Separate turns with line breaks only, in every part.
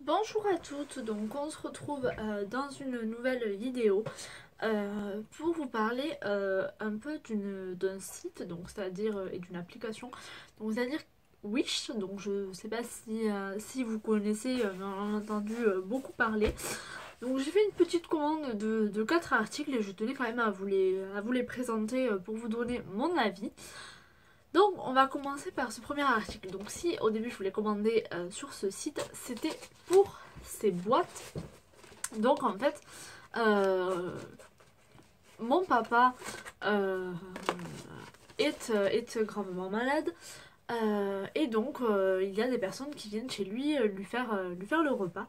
Bonjour à toutes, donc on se retrouve dans une nouvelle vidéo pour vous parler un peu d'un site, donc c'est-à-dire et d'une application, donc c'est-à-dire Wish. Donc je sais pas si vous connaissez, mais on en a entendu beaucoup parler. Donc j'ai fait une petite commande de 4 articles et je tenais quand même à vous les présenter pour vous donner mon avis. Donc on va commencer par ce premier article. Donc si au début je voulais commander sur ce site, c'était pour ces boîtes. Donc en fait, mon papa est gravement malade. Et donc il y a des personnes qui viennent chez lui lui faire le repas.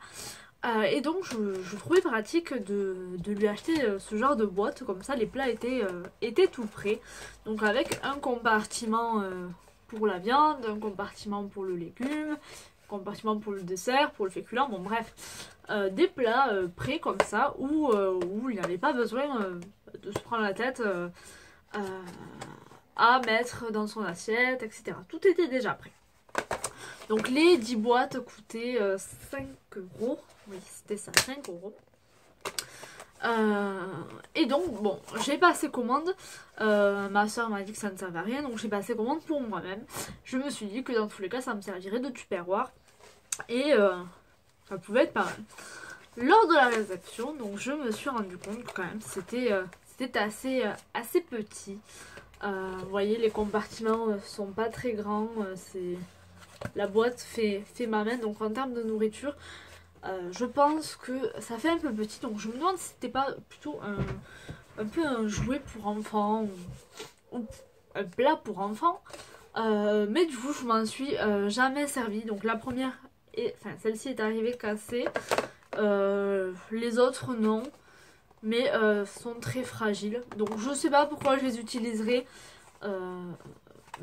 Et donc je trouvais pratique de lui acheter ce genre de boîte, comme ça les plats étaient tout prêts. Donc avec un compartiment pour la viande, un compartiment pour le légume, un compartiment pour le dessert, pour le féculent, bon bref. Des plats prêts comme ça où il n'avait pas besoin de se prendre la tête à mettre dans son assiette, etc. Tout était déjà prêt. Donc les 10 boîtes coûtaient 5 euros. Oui, c'était ça, 5 euros. Et donc, bon, j'ai passé commande. Ma soeur m'a dit que ça ne servait à rien, donc j'ai passé commande pour moi-même. Je me suis dit que dans tous les cas, ça me servirait de tupperware. Et ça pouvait être pas mal. Lors de la réception, donc je me suis rendu compte que quand même c'était assez petit. Vous voyez, les compartiments sont pas très grands. La boîte fait ma main, donc en termes de nourriture, je pense que ça fait un peu petit. Donc je me demande si c'était pas plutôt un peu un jouet pour enfants ou un plat pour enfants. Mais du coup, je m'en suis jamais servi. Donc la première, celle-ci est arrivée cassée. Les autres non, mais sont très fragiles. Donc je sais pas pourquoi je les utiliserai.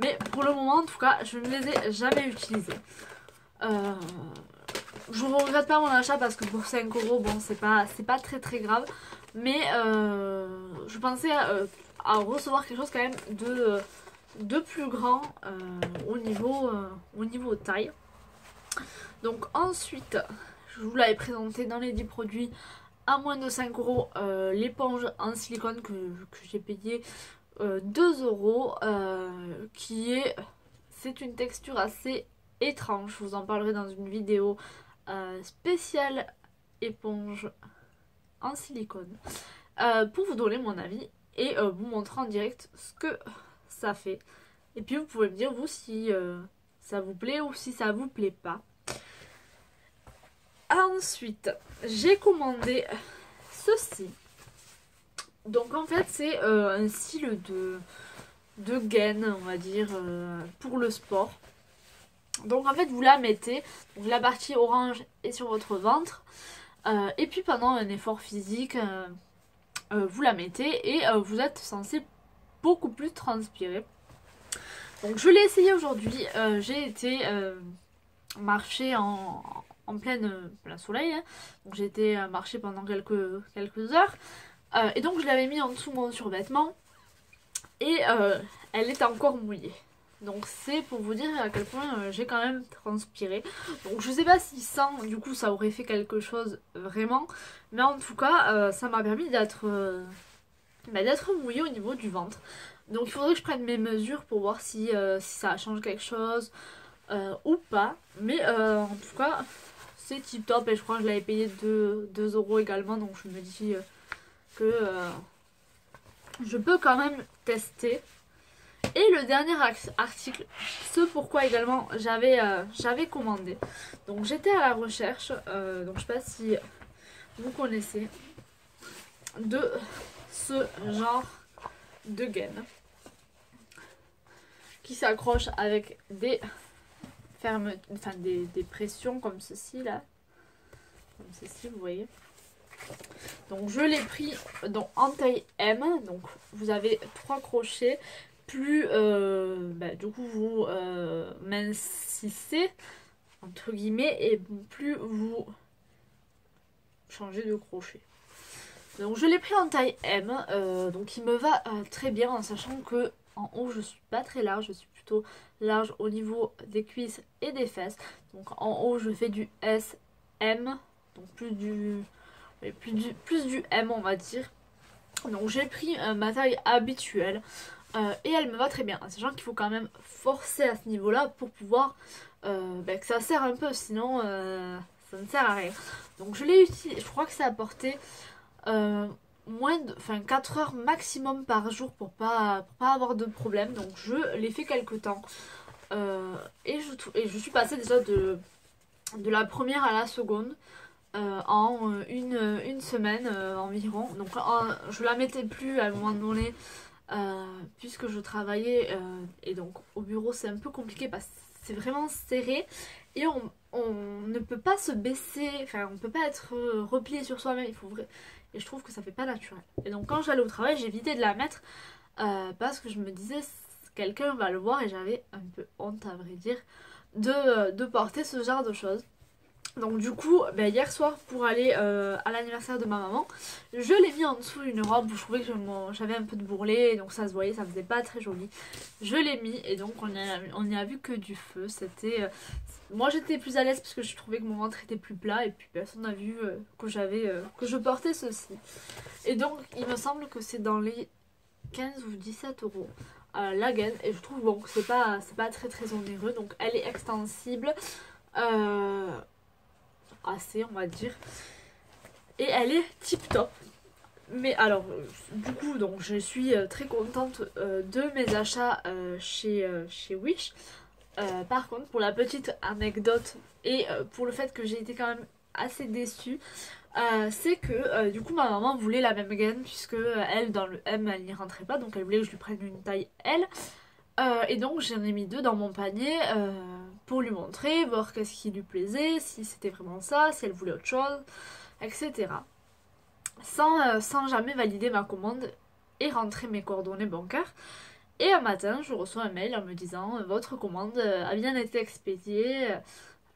Mais pour le moment, en tout cas, je ne les ai jamais utilisés. Je regrette pas mon achat parce que pour 5 euros, bon, c'est pas très très grave. Mais je pensais à recevoir quelque chose quand même de plus grand au niveau taille. Donc ensuite, je vous l'avais présenté dans les 10 produits à moins de 5 euros, l'éponge en silicone que j'ai payé 2 euros, c'est une texture assez étrange. Je vous en parlerai dans une vidéo spéciale éponge en silicone pour vous donner mon avis et vous montrer en direct ce que ça fait. Et puis vous pouvez me dire vous si ça vous plaît ou si ça vous plaît pas. Ensuite, j'ai commandé ceci. Donc en fait c'est un style de gaine, on va dire, pour le sport. Donc en fait vous la mettez, donc la partie orange est sur votre ventre, et puis pendant un effort physique, vous la mettez et vous êtes censé beaucoup plus transpirer. Donc je l'ai essayé aujourd'hui, j'ai été marcher en plein soleil, hein. Donc j'ai été marcher pendant quelques heures, et donc je l'avais mis en dessous mon survêtement et elle est encore mouillée. Donc c'est pour vous dire à quel point j'ai quand même transpiré. Donc je sais pas si sans du coup ça aurait fait quelque chose vraiment, mais en tout cas ça m'a permis d'être mouillée au niveau du ventre. Donc il faudrait que je prenne mes mesures pour voir si ça change quelque chose ou pas. Mais en tout cas c'est tip top et je crois que je l'avais payé 2 euros également. Donc je me dis que je peux quand même tester. Et le dernier article, ce pourquoi également j'avais commandé. Donc j'étais à la recherche, donc je sais pas si vous connaissez, de ce genre de gaine qui s'accroche avec des des pressions comme ceci là, comme ceci vous voyez. Donc je l'ai pris en taille M, donc vous avez 3 crochets. Plus du coup vous mincissez entre guillemets et plus vous changez de crochet. Donc je l'ai pris en taille M, donc il me va très bien en sachant que en haut je suis pas très large, je suis plutôt large au niveau des cuisses et des fesses. Donc en haut je fais du S M, donc plus du M on va dire. Donc j'ai pris ma taille habituelle et elle me va très bien. Sachant qu'il faut quand même forcer à ce niveau là pour pouvoir que ça serre un peu, sinon ça ne sert à rien. Donc je l'ai utilisé, je crois que ça a porté moins de 4 heures maximum par jour pour pas avoir de problème. Donc je l'ai fait quelques temps et je suis passée déjà de la première à la seconde en une semaine environ. Donc je la mettais plus à un moment donné puisque je travaillais et donc au bureau c'est un peu compliqué parce que c'est vraiment serré et on ne peut pas se baisser, enfin on peut pas être replié sur soi-même, il faut et je trouve que ça fait pas naturel. Et donc quand j'allais au travail j'évitais de la mettre parce que je me disais quelqu'un va le voir et j'avais un peu honte à vrai dire de porter ce genre de choses. Donc du coup, hier soir pour aller à l'anniversaire de ma maman, je l'ai mis en dessous d'une robe où je trouvais que j'avais un peu de bourrelet, et donc ça se voyait, ça faisait pas très joli. Je l'ai mis et donc on n'y a vu que du feu. C'était, moi j'étais plus à l'aise parce que je trouvais que mon ventre était plus plat et puis personne n'a vu que je portais ceci. Et donc il me semble que c'est dans les 15 ou 17 euros la gaine et je trouve bon que c'est pas très très onéreux. Donc elle est extensible. Assez on va dire et elle est tip top. Mais alors du coup donc je suis très contente de mes achats chez Wish. Par contre pour la petite anecdote et pour le fait que j'ai été quand même assez déçue, c'est que du coup ma maman voulait la même gaine puisque elle dans le M elle n'y rentrait pas, donc elle voulait que je lui prenne une taille L. Et donc j'en ai mis 2 dans mon panier pour lui montrer, voir qu'est-ce qui lui plaisait, si c'était vraiment ça, si elle voulait autre chose, etc. Sans jamais valider ma commande et rentrer mes coordonnées bancaires. Et un matin, je reçois un mail en me disant votre commande a bien été expédiée. Alors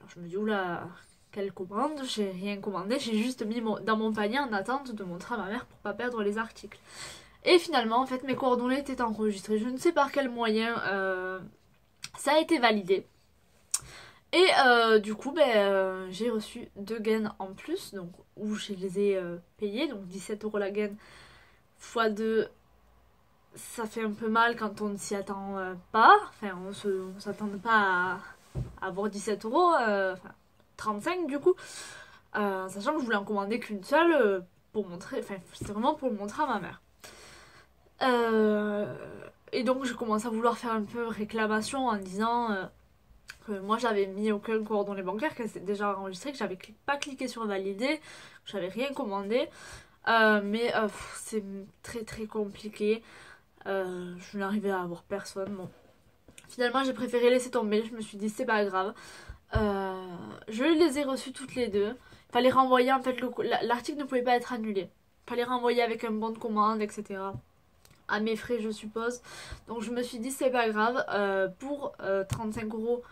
je me dis oula, quelle commande? J'ai rien commandé, j'ai juste mis dans mon panier en attente de montrer à ma mère pour pas perdre les articles. Et finalement, en fait, mes coordonnées étaient enregistrées. Je ne sais par quel moyen ça a été validé. Et du coup, j'ai reçu 2 gaines en plus, donc où je les ai payées. Donc 17 euros la gaine x 2, ça fait un peu mal quand on ne s'y attend pas. Enfin, on s'attend pas à avoir 17 euros, 35 du coup. Sachant que je voulais en commander qu'une seule pour montrer, enfin, c'était vraiment pour le montrer à ma mère. Et donc j'ai commencé à vouloir faire un peu réclamation en disant que moi j'avais mis aucun coordonnées bancaire, qu'elle s'était déjà enregistrée, que j'avais pas cliqué sur valider, que j'avais rien commandé. Mais c'est très très compliqué. Je n'arrivais à avoir personne. Bon. Finalement j'ai préféré laisser tomber, je me suis dit c'est pas grave. Je les ai reçues toutes les deux. Fallait renvoyer, en fait l'article ne pouvait pas être annulé. Fallait renvoyer avec un bon de commande, etc. À mes frais je suppose. Donc je me suis dit c'est pas grave, pour 35 euros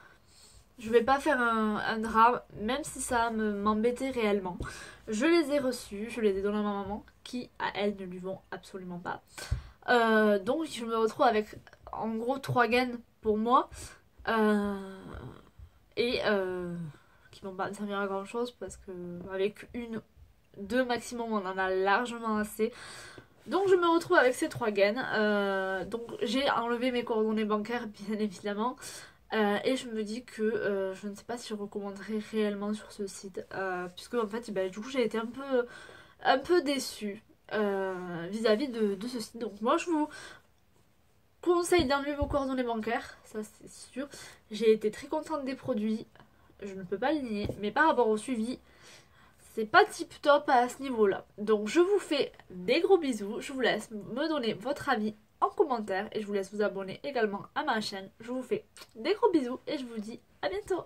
je vais pas faire un drame, même si ça m'embêtait réellement. Je les ai reçus, je les ai donnés à ma maman qui à elle ne lui vont absolument pas. Donc je me retrouve avec en gros 3 gaines pour moi et qui vont pas me servir à grand chose parce que avec 2 maximum on en a largement assez. Donc je me retrouve avec ces 3 gaines. Donc j'ai enlevé mes coordonnées bancaires bien évidemment. Et je me dis que je ne sais pas si je recommanderais réellement sur ce site. Puisque en fait du coup j'ai été un peu déçue vis-à-vis de ce site. Donc moi je vous conseille d'enlever vos coordonnées bancaires. Ça c'est sûr. J'ai été très contente des produits. Je ne peux pas le nier. Mais par rapport au suivi, c'est pas tip top à ce niveau là. Donc je vous fais des gros bisous. Je vous laisse me donner votre avis en commentaire. Et je vous laisse vous abonner également à ma chaîne. Je vous fais des gros bisous et je vous dis à bientôt.